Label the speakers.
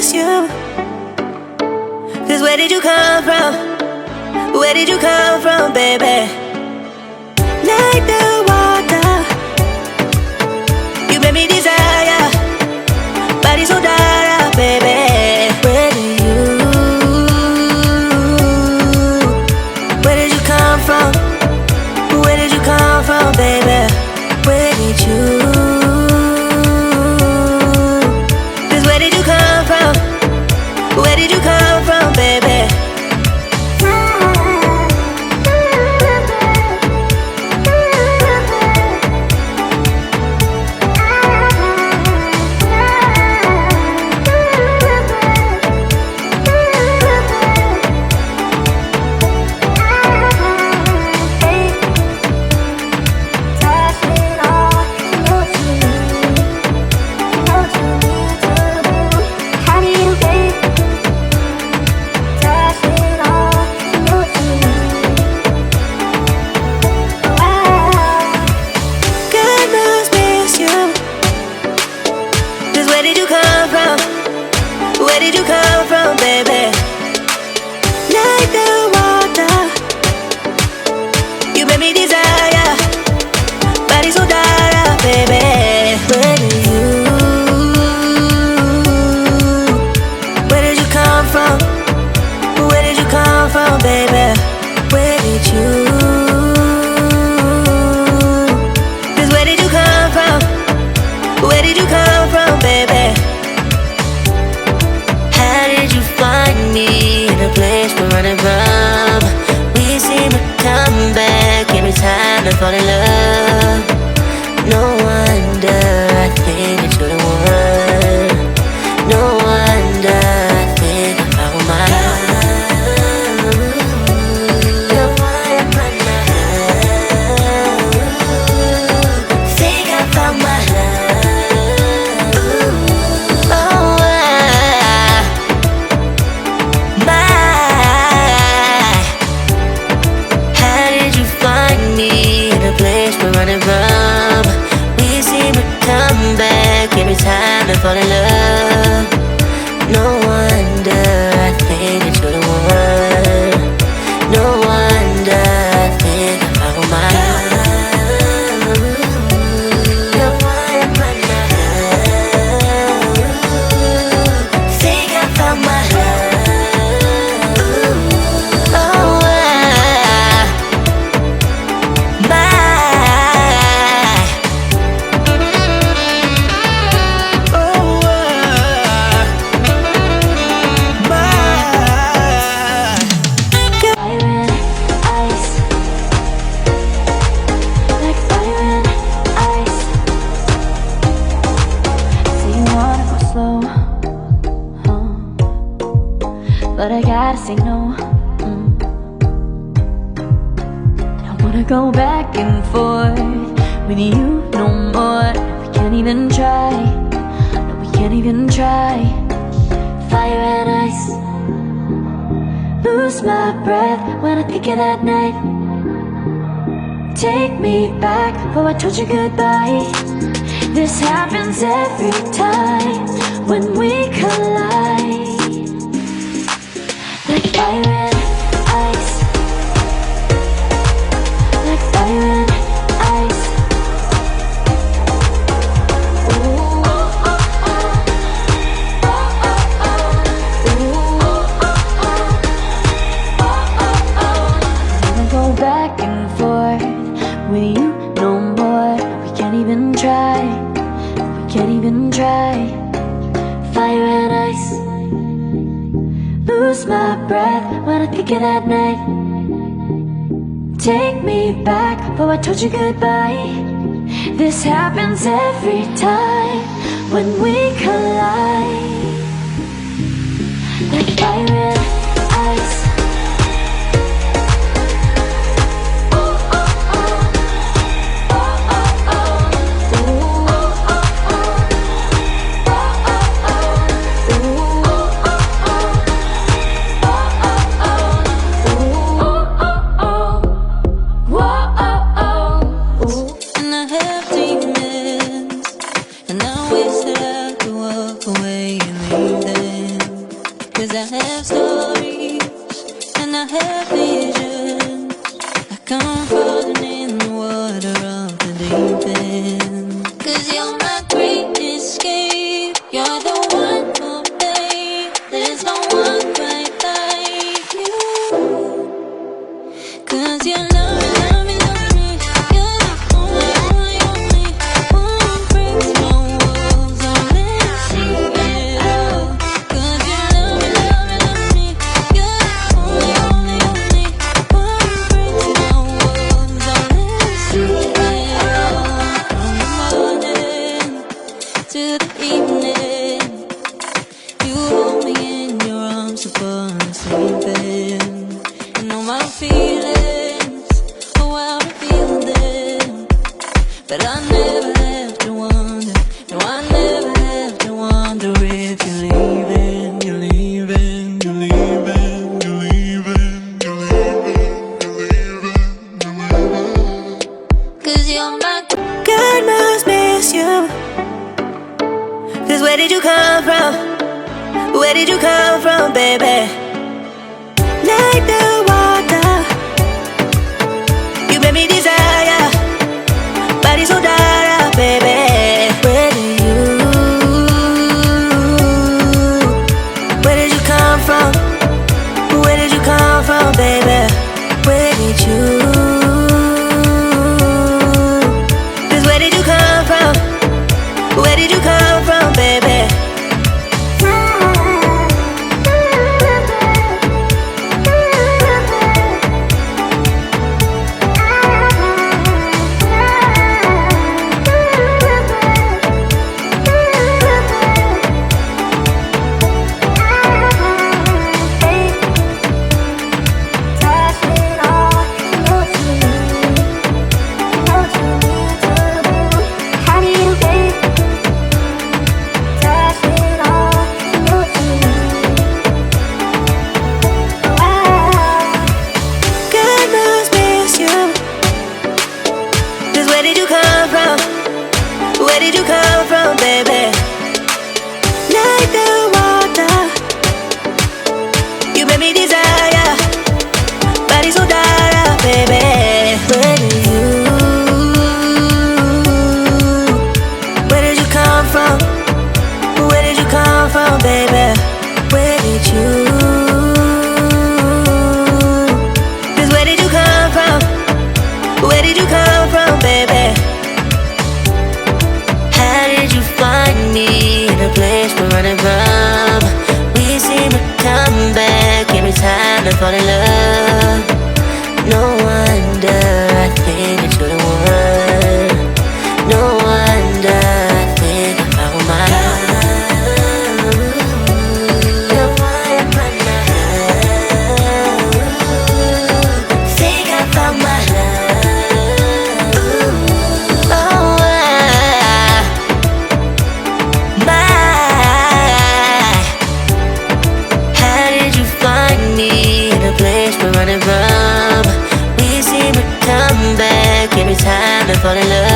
Speaker 1: miss you. Cause where did you come from? Where did you come from, baby? Like the water, you made me desire. Body so dark, baby. Where did you come from? Where did you come from, baby? Where did you? Cause where did you come from? Where did you come from, baby? Where did you come from, baby? Like the water, you made me desire. Body so dark, baby. Where did you come from? Where did you come from, baby? Where did you? Cause where did you come from? Where did you come from, baby? Find me in a place we're running from. We seem to come back every time I fall in love. No wonder I think that you're the one. No wonder I think I found my love. The one in my love. Think I found my love. Running from, we seem to come back every time I fall in love. No wonder I think that you're the one. No wonder I think I found my love. The one in my love. Think I found my love.
Speaker 2: But I gotta say no. I don't wanna go back and forth with you no more. We can't even try. No, we can't even try. Fire and ice. Lose my breath when I think of that night. Take me back before I told you goodbye. This happens every time when we collide. Like fire and ice. Like fire and ice. Ooh, oh, oh, oh. Oh, oh, oh. Ooh, oh, oh, oh. Oh, oh, oh. I wanna go back and forth with you no more. We can't even try. We can't even try. Fire and ice. Lose my breath when I think of that night. Take me back before I told you goodbye. This happens every time when we collide. Like fire and ice.
Speaker 3: And I wish that I could walk away and leave them.
Speaker 2: 'Cause I have stories and I have visions. Like I'm falling in the water of the deep end. 'Cause you're my great escape. You're the one for me. There's no one quite like you. 'Cause you love me, love me, love me. You're the only, only, only one who breaks my walls. I'll never see it. 'Cause you love me, love me, love me. You're the only, only, only one who breaks my walls. I'll never see it. From the morning to the evening, you hold me in your arms upon sleeping. You know my feelings, oh how I feel them. But I never have to wonder, no I never have to wonder if you're leaving, you're leaving, you're leaving, you're leaving, you're leaving, you're leaving, you're leaving. 'Cause you're my
Speaker 1: God must miss you. 'Cause where did you come from? Where did you come from, baby? Like the water, you made me desire. Body so dark, baby. Where did you come from? Where did you come from, baby? Where did you? 'Cause where did you come from? Where did you come from, baby? Where did you come from, baby? Like the water, you made me desire. Body so dark, baby. Where did you come from? Where did you come from, baby? Where did you? 'Cause where did you come from? Where did you come from, baby? How did you find me in a place we're running from? We seem to come back every time I fall in love. No wonder I think that you're the one. No wonder I think I found my love. The one for my love. Think I found my love. Oh, how did you find me in a place we're running from? We seem to come back every time I fall in love.